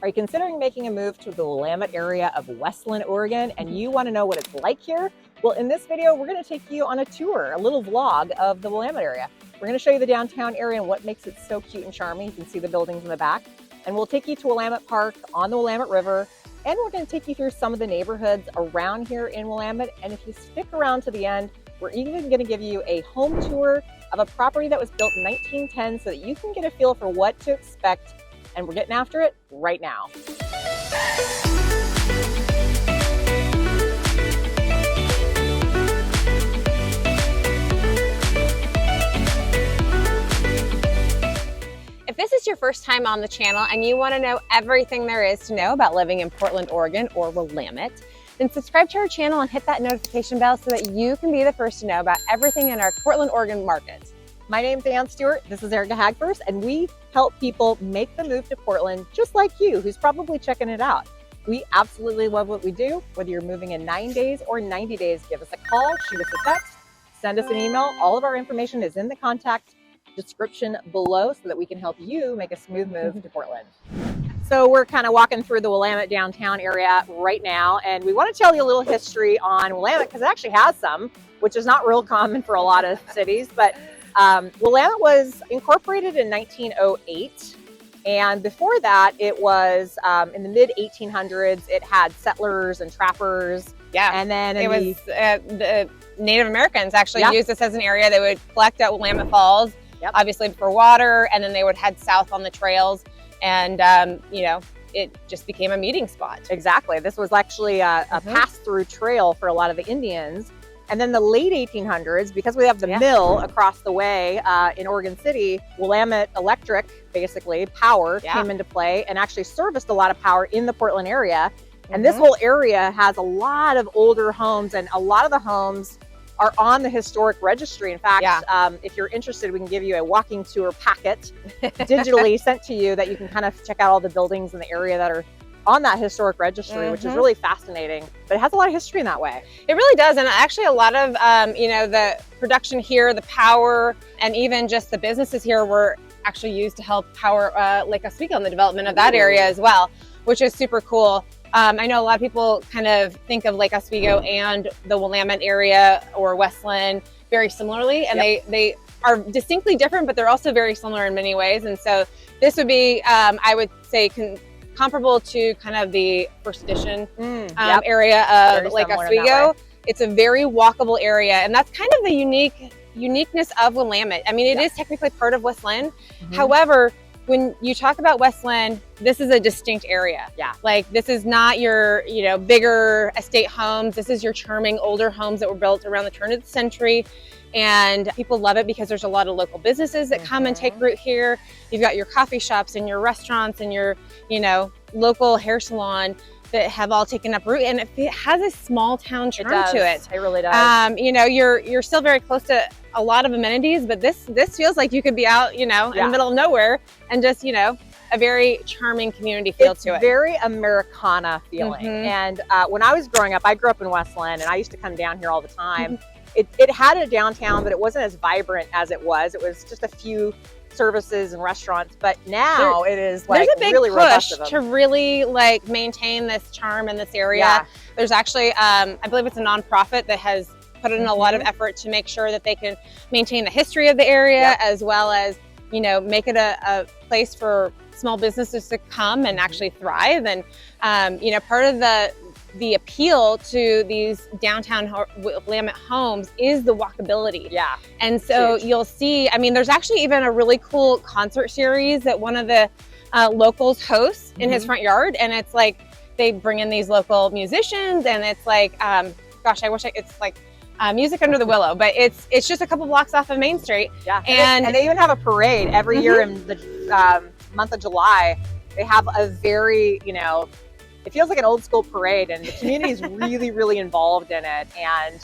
Are you considering making a move to the Willamette area of West Linn, Oregon, and you want to know what it's like here? Well, in this video, we're going to take you on a tour, a little vlog of the Willamette area. We're going to show you the downtown area and what makes it so cute and charming. You can see the buildings in the back. And we'll take you to Willamette Park on the Willamette River. And we're going to take you through some of the neighborhoods around here in Willamette. And if you stick around to the end, we're even going to give you a home tour of a property that was built in 1910 so that you can get a feel for what to expect. And we're getting after it right now. If this is your first time on the channel and you want to know everything there is to know about living in Portland, Oregon, or Willamette, then subscribe to our channel and hit that notification bell so that you can be the first to know about everything in our Portland, Oregon market. My name's Ann Stewart, this is Erica Hagfors, and we help people make the move to Portland just like you, who's probably checking it out. We absolutely love what we do. Whether you're moving in 9 days or 90 days, give us a call, shoot us a text, send us an email. All of our information is in the contact description below so that we can help you make a smooth move to Portland. So we're kind of walking through the Willamette downtown area right now, and we want to tell you a little history on Willamette because it actually has some, which is not real common for a lot of cities, but Willamette was incorporated in 1908, and before that it was in the mid 1800s. It had settlers and trappers. Yeah, and then it was the Native Americans actually used this as an area. They would collect at Willamette Falls, obviously for water, and then they would head south on the trails, and you know, it just became a meeting spot. Exactly. This was actually a pass-through trail for a lot of the Indians. And then the late 1800s, because we have the mill across the way in Oregon City, Willamette Electric, basically, power came into play and actually serviced a lot of power in the Portland area. And this whole area has a lot of older homes, and a lot of the homes are on the historic registry. In fact, if you're interested, we can give you a walking tour packet digitally sent to you that you can kind of check out all the buildings in the area that are on that historic registry, which is really fascinating. But it has a lot of history in that way. It really does. And actually a lot of, you know, the production here, the power, and even just the businesses here were actually used to help power Lake Oswego and the development of that area as well, which is super cool. I know a lot of people kind of think of Lake Oswego and the Willamette area or West Linn very similarly, and they are distinctly different, but they're also very similar in many ways. And so this would be, I would say, comparable to kind of the First Edition area of Lake Oswego. It's a very walkable area, and that's kind of the uniqueness of Willamette. I mean, it is technically part of West Linn. However, when you talk about West Linn, this is a distinct area. Like, this is not your, you know, bigger estate homes. This is your charming older homes that were built around the turn of the century. And people love it because there's a lot of local businesses that come and take root here. You've got your coffee shops and your restaurants and your, you know, local hair salon that have all taken up root, and it has a small town charm to it. It really does. You know, you're still very close to a lot of amenities, but this feels like you could be out, you know, in the middle of nowhere, and just, you know, a very charming community feel to it. It's very Americana feeling. And when I was growing up, I grew up in West Linn, and I used to come down here all the time. It had a downtown, but it wasn't as vibrant as it was. It was just a few services and restaurants, but now it is like there's a big really push robust to really like maintain this charm in this area. There's actually, I believe it's a nonprofit that has put in a lot of effort to make sure that they can maintain the history of the area, as well as, you know, make it a place for small businesses to come and actually thrive. And you know, part of the appeal to these downtown Willamette homes is the walkability. And so you'll see, I mean, there's actually even a really cool concert series that one of the locals hosts in his front yard. And it's like, they bring in these local musicians, and it's like, gosh, I wish it's like Music Under the Willow, but it's just a couple blocks off of Main Street. And they even have a parade every year in the month of July. They have a very, you know, it feels like an old school parade, and the community is really, really involved in it. And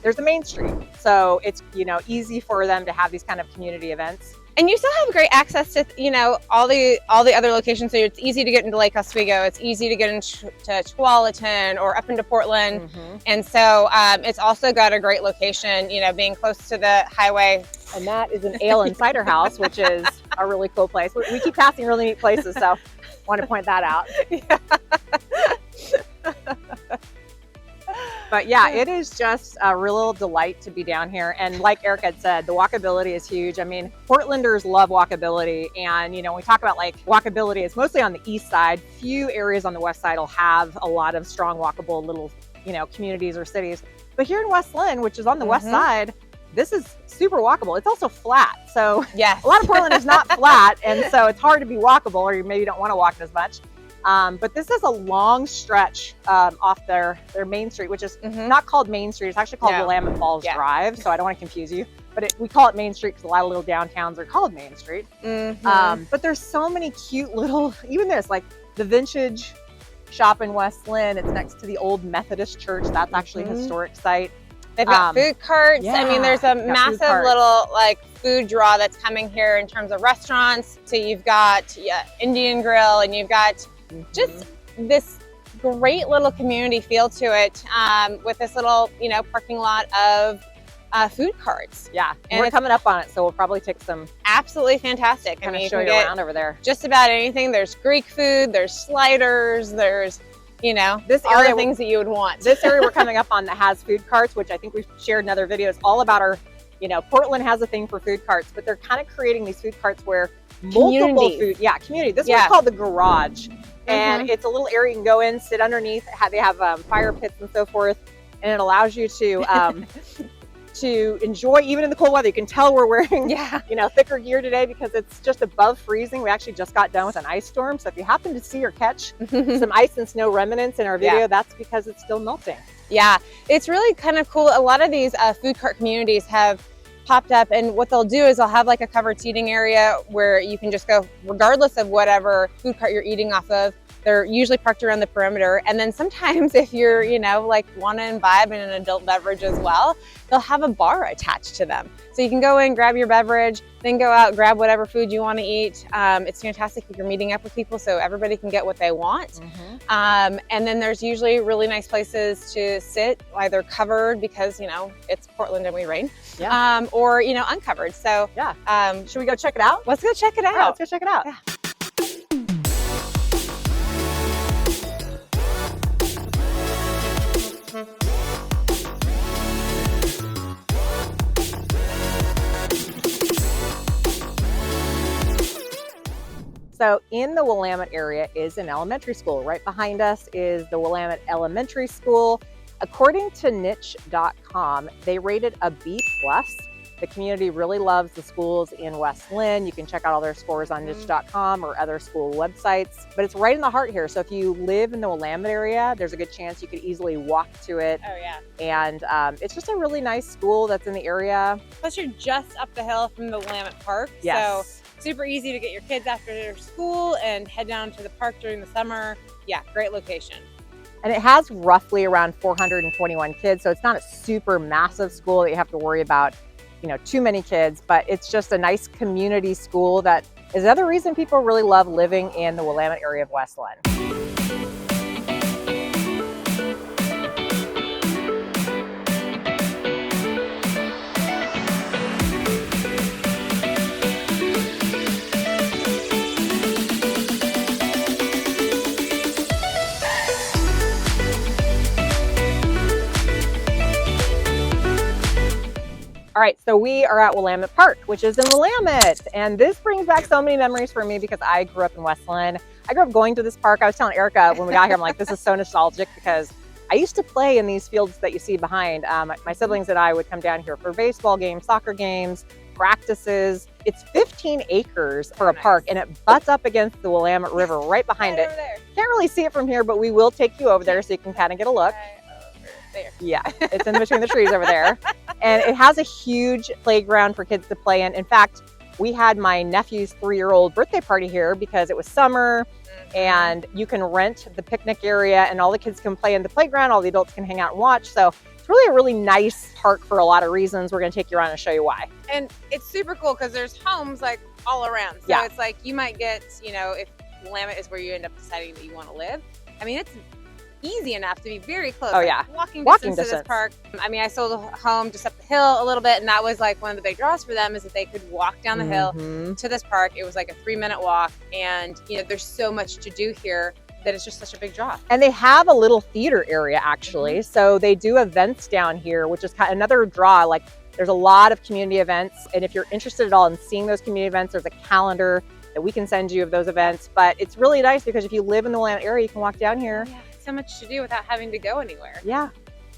there's a Main Street, so it's, you know, easy for them to have these kind of community events. And you still have great access to, you know, all the other locations. So it's easy to get into Lake Oswego. It's easy to get into Tualatin or up into Portland. And so it's also got a great location, you know, being close to the highway. And that is an ale and cider house, which is a really cool place. We keep passing really neat places, so want to point that out. Yeah. But yeah, it is just a real delight to be down here. And like Eric had said, the walkability is huge. I mean, Portlanders love walkability. And, you know, when we talk about like walkability, it's mostly on the east side. Few areas on the west side will have a lot of strong walkable little, you know, communities or cities. But here in West Linn, which is on the west side, this is super walkable. It's also flat. So yes. a lot of Portland is not flat. And so it's hard to be walkable, or you maybe don't want to walk it as much. But this is a long stretch off their main street, which is not called Main Street. It's actually called Willamette Falls Drive. So I don't want to confuse you, but we call it Main Street because a lot of little downtowns are called Main Street. But there's so many cute little, even this, like the vintage shop in West Linn. It's next to the old Methodist church. That's actually a historic site. They've got food carts. I mean, there's a massive little like food draw that's coming here in terms of restaurants. So you've got Indian Grill, and you've got just this great little community feel to it, with this little, you know, parking lot of food carts. Yeah, and we're coming up on it, so we'll probably take some. Absolutely fantastic. Kind of show you around over there. Just about anything. There's Greek food. There's sliders. There's, you know, this all area, the things that you would want. This area we're coming up on that has food carts, which I think we've shared in other videos, all about our, you know, Portland has a thing for food carts, but they're kind of creating these food carts where multiple food, community. This one's called the Garage. And it's a little area you can go in, sit underneath. They have fire pits and so forth, and it allows you to to enjoy even in the cold weather. You can tell we're wearing you know, thicker gear today because it's just above freezing. We actually just got done with an ice storm, so if you happen to see or catch some ice and snow remnants in our video, that's because it's still melting. Yeah, it's really kind of cool. A lot of these food cart communities have popped up, and what they'll do is they'll have like a covered seating area where you can just go regardless of whatever food cart you're eating off of. They're usually parked around the perimeter, and then sometimes if you're, you know, like want to imbibe in an adult beverage as well, they'll have a bar attached to them. So you can go in, grab your beverage, then go out, grab whatever food you want to eat. It's fantastic if you're meeting up with people so everybody can get what they want. And then there's usually really nice places to sit, either covered because, you know, it's Portland and we rain, or, you know, uncovered. So should we go check it out? Let's go check it out. Yeah, let's go check it out. Yeah. So in the Willamette area is an elementary school. Right behind us is the Willamette Elementary School. According to niche.com, they rated a B+. The community really loves the schools in West Linn. You can check out all their scores on niche.com or other school websites, but it's right in the heart here. So if you live in the Willamette area, there's a good chance you could easily walk to it. Oh yeah. And it's just a really nice school that's in the area. Plus you're just up the hill from the Willamette Park. Yes. So super easy to get your kids after their school and head down to the park during the summer. Yeah, great location. And it has roughly around 421 kids. So it's not a super massive school that you have to worry about, you know, too many kids, but it's just a nice community school that is another reason people really love living in the Willamette area of West Linn. All right, so we are at Willamette Park, which is in Willamette. And this brings back so many memories for me because I grew up in West Linn. I grew up going to this park. I was telling Erica when we got here, I'm like, this is so nostalgic because I used to play in these fields that you see behind. My siblings and I would come down here for baseball games, soccer games, practices. It's 15 acres for a park, and it butts up against the Willamette River right behind it. Can't really see it from here, but we will take you over there so you can kind of get a look. There. Yeah, it's in between the trees over there. And it has a huge playground for kids to play in. In fact, we had my nephew's 3-year-old birthday party here because it was summer and you can rent the picnic area and all the kids can play in the playground. All the adults can hang out and watch. So it's really a really nice park for a lot of reasons. We're going to take you around and show you why. And it's super cool because there's homes like all around. So it's like you might get, you know, if Willamette is where you end up deciding that you want to live. I mean, it's easy enough to be very close. Oh, like, yeah. walking Walking distance to this distance. park. I mean, I sold a home just up the hill a little bit, and that was like one of the big draws for them is that they could walk down the hill to this park. It was like a 3-minute walk, and you know, there's so much to do here that it's just such a big draw. And they have a little theater area actually. So they do events down here, which is kind of another draw. Like there's a lot of community events. And if you're interested at all in seeing those community events, there's a calendar that we can send you of those events. But it's really nice because if you live in the Willamette area, you can walk down here. Oh, yeah. So much to do without having to go anywhere. Yeah.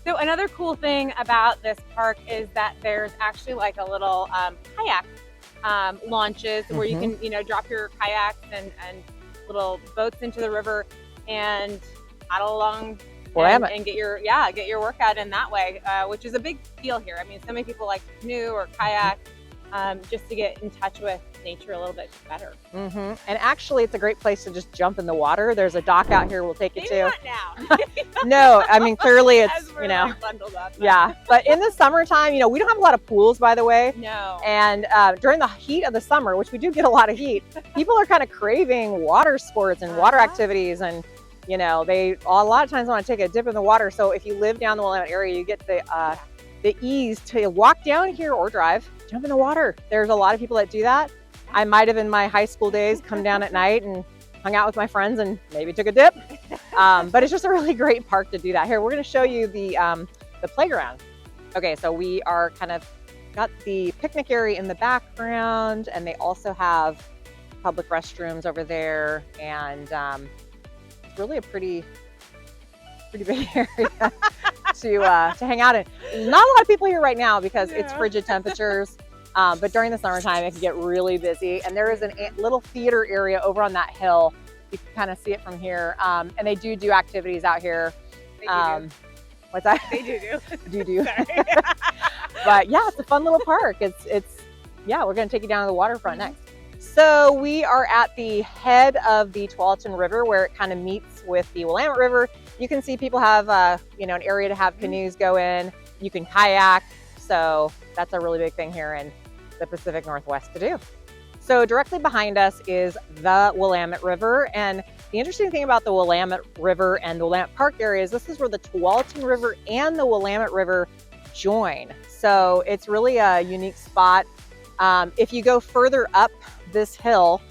So another cool thing about this park is that there's actually like a little kayak launches where you can, you know, drop your kayaks and little boats into the river and paddle along and get your workout in that way, which is a big deal here. I mean, so many people like to canoe or kayak just to get in touch with nature a little bit better. And actually, it's a great place to just jump in the water. There's a dock out here we'll take you Maybe to. not now. No, I mean, clearly it's, As we're, you know, like, bundled up. yeah. But in the summertime, you know, we don't have a lot of pools, by the way. No. And during the heat of the summer, which we do get a lot of heat, people are kind of craving water sports and water activities. And, you know, they a lot of times want to take a dip in the water. So if you live down the Willamette area, you get the ease to walk down here or drive, jump in the water. There's a lot of people that do that. I might have in my high school days come down at night and hung out with my friends and maybe took a dip. But it's just a really great park to do that. Here, we're going to show you the playground. Okay, so we are kind of got the picnic area in the background, and they also have public restrooms over there, and it's really a pretty big area to hang out in. Not a lot of people here right now because it's frigid temperatures. But during the summertime, it can get really busy. And there is a little theater area over on that hill. You can kind of see it from here. And they do activities out here. What's that? They do. do. Sorry. But yeah, it's a fun little park. Yeah, we're going to take you down to the waterfront next. So we are at the head of the Tualatin River where it kind of meets with the Willamette River. You can see people have, you know, an area to have canoes go in. You can kayak. So that's a really big thing here in the Pacific Northwest to do. So directly behind us is the Willamette River. And the interesting thing about the Willamette River and the Willamette Park area is this is where the Tualatin River and the Willamette River join. So it's really a unique spot. If you go further up this hill,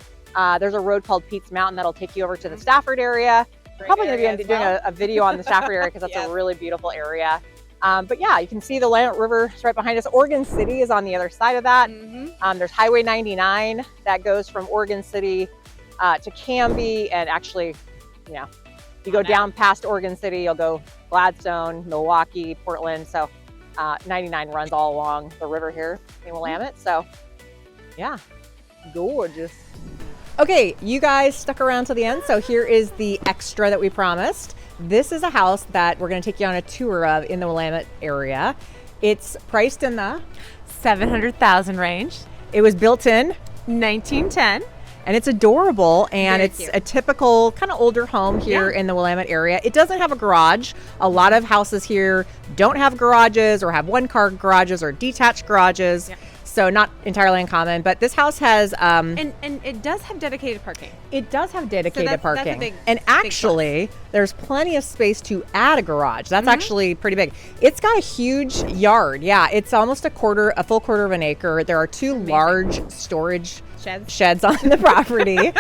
there's a road called Pete's Mountain that'll take you over to the Stafford area. Probably going to be doing a video on the Stafford area because that's a really beautiful area. But yeah, you can see the Willamette River is right behind us. Oregon City is on the other side of that. There's Highway 99 that goes from Oregon City to Canby, and actually, you know, you go down past Oregon City, you'll go Gladstone, Milwaukee, Portland. So 99 runs all along the river here in Willamette. So yeah, gorgeous. Okay, you guys stuck around to the end. So here is the extra that we promised. This is a house that we're going to take you on a tour of in the Willamette area. It's priced in the $700,000 range. It was built in 1910. and it's adorable, and Very it's cute. a typical kind of older home here in the Willamette area. It doesn't have a garage. A lot of houses here don't have garages or have one-car garages or detached garages. So not entirely uncommon, but this house has And it does have dedicated parking. it does have dedicated that's a parking. big- And actually, there's plenty of space to add a garage. That's actually pretty big. It's got a huge yard. Yeah, it's almost a full quarter of an acre. There are two large storage sheds on the property.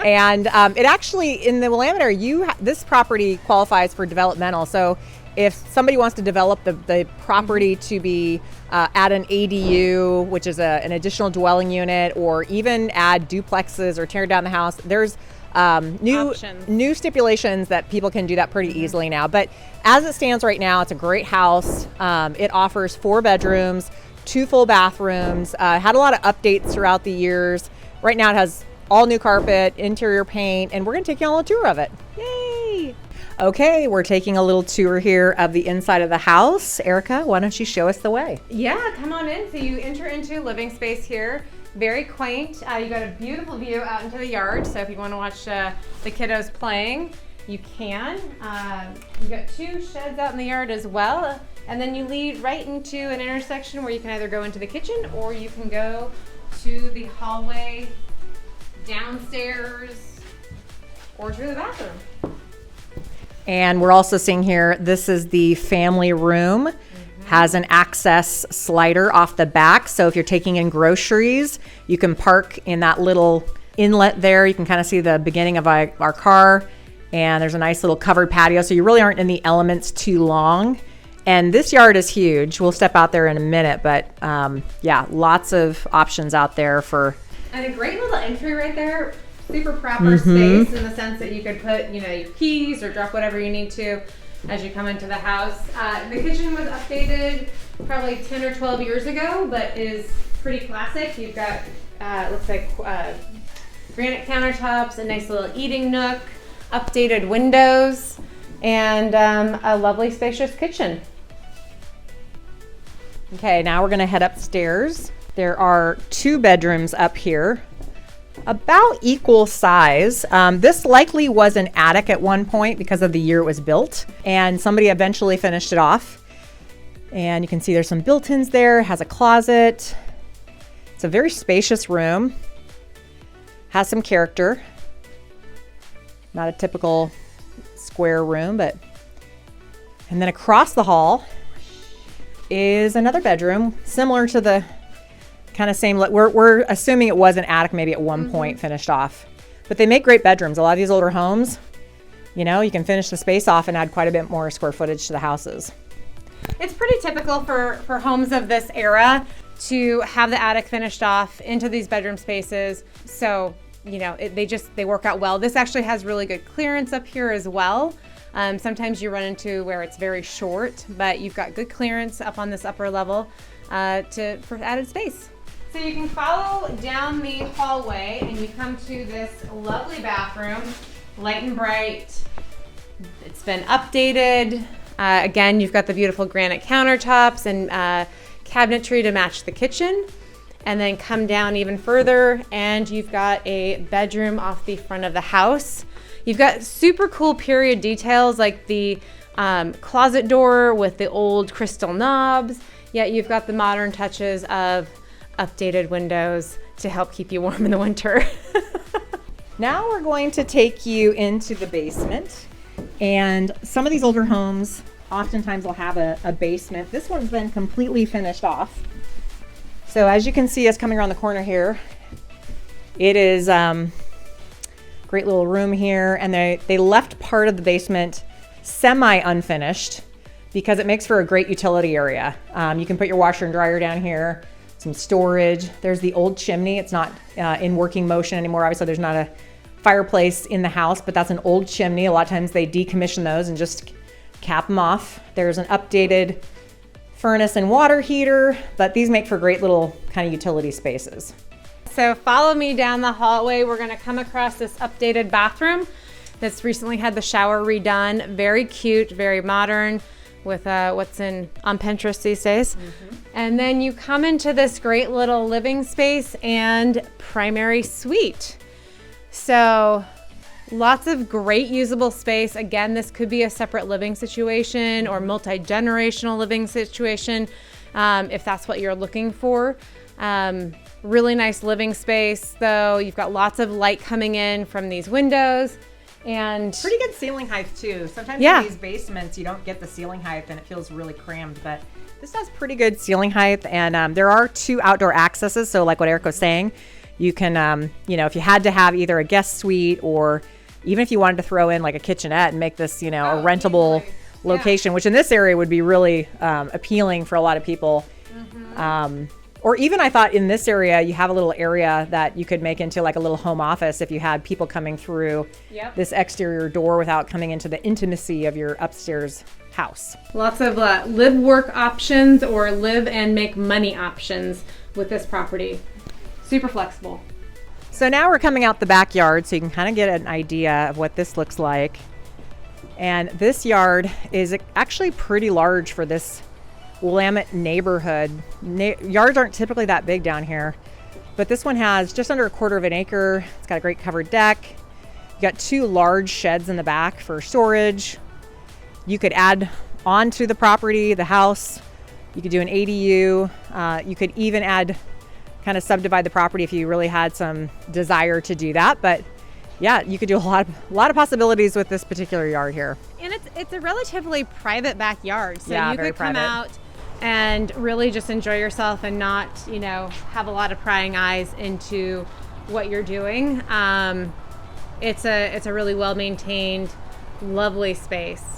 And it actually, in the Willamette area, this property qualifies for developmental. So if somebody wants to develop the property to be add an ADU, which is an additional dwelling unit, or even add duplexes or tear down the house, there's new stipulations that people can do that pretty easily now. But as it stands right now, it's a great house. It offers 4 bedrooms, 2 full bathrooms, had a lot of updates throughout the years. Right now it has all new carpet, interior paint, and we're going to take you on a tour of it. Yay! Okay, we're taking a little tour here of the inside of the house. Erica, why don't you show us the way? Yeah, come on in. So you enter into living space here. Very quaint. You got a beautiful view out into the yard. So if you want to watch the kiddos playing, you can. You got 2 sheds out in the yard as well. And then you lead right into an intersection where you can either go into the kitchen or you can go to the hallway, downstairs, or to the bathroom. And we're also seeing here, this is the family room. Has an access slider off the back. So if you're taking in groceries, you can park in that little inlet there. You can kind of see the beginning of our car. And there's a nice little covered patio. So you really aren't in the elements too long. And this yard is huge. We'll step out there in a minute, but yeah, lots of options out there for. And a great little entry right there. Super proper space in the sense that you could put, you know, your keys or drop whatever you need to as you come into the house. The kitchen was updated probably 10 or 12 years ago, but is pretty classic. You've got, looks like granite countertops, a nice little eating nook, updated windows, and a lovely spacious kitchen. Okay, now we're gonna head upstairs. There are 2 bedrooms up here, about equal size. This likely was an attic at one point because of the year it was built, and somebody eventually finished it off. And you can see there's some built-ins there, has a closet. It's a very spacious room, has some character. Not a typical square room, but. And then across the hall is another bedroom, similar to the kind of same, we're assuming it was an attic maybe at one point finished off. But they make great bedrooms. A lot of these older homes, you know, you can finish the space off and add quite a bit more square footage to the houses. It's pretty typical for homes of this era to have the attic finished off into these bedroom spaces. So, you know, they work out well. This actually has really good clearance up here as well. Sometimes you run into where it's very short, but you've got good clearance up on this upper level for added space. So you can follow down the hallway and you come to this lovely bathroom, light and bright. It's been updated. Again, you've got the beautiful granite countertops and cabinetry to match the kitchen. And then come down even further and you've got a bedroom off the front of the house. You've got super cool period details like the closet door with the old crystal knobs, yet you've got the modern touches of updated windows to help keep you warm in the winter. Now we're going to take you into the basement. And some of these older homes oftentimes will have a basement. This one's been completely finished off. So as you can see us coming around the corner here, it is great little room here. And they left part of the basement semi-unfinished because it makes for a great utility area. You can put your washer and dryer down here, some storage. There's the old chimney. It's not in working motion anymore. Obviously, there's not a fireplace in the house, but that's an old chimney. A lot of times they decommission those and just cap them off. There's an updated furnace and water heater, but these make for great little kind of utility spaces. So follow me down the hallway. We're gonna come across this updated bathroom that's recently had the shower redone. Very cute, very modern with what's on Pinterest these days. And then you come into this great little living space and primary suite. So lots of great usable space. Again, this could be a separate living situation or multi-generational living situation if that's what you're looking for. Really nice living space though. You've got lots of light coming in from these windows. And pretty good ceiling height too. Sometimes in these basements you don't get the ceiling height and it feels really crammed, but this has pretty good ceiling height. And there are 2 outdoor accesses. So like what Eric was saying, you can, you know, if you had to have either a guest suite or even if you wanted to throw in like a kitchenette and make this, you know, a rentable location, which in this area would be really appealing for a lot of people. Or even I thought in this area, you have a little area that you could make into like a little home office if you had people coming through this exterior door without coming into the intimacy of your upstairs house. lots of live work options or live and make money options with this property. Super flexible. So now we're coming out the backyard so you can kind of get an idea of what this looks like. And this yard is actually pretty large for this Willamette neighborhood. Yards aren't typically that big down here, but this one has just under 1/4 acre. It's got a great covered deck. You got 2 large sheds in the back for storage. You could add onto the property, the house. You could do an ADU. You could even kind of subdivide the property if you really had some desire to do that. But yeah, you could do a lot of possibilities with this particular yard here. And it's a relatively private backyard, so Yeah, you very could come private. out and really just enjoy yourself and not, you know, have a lot of prying eyes into what you're doing. It's a really well maintained, lovely space.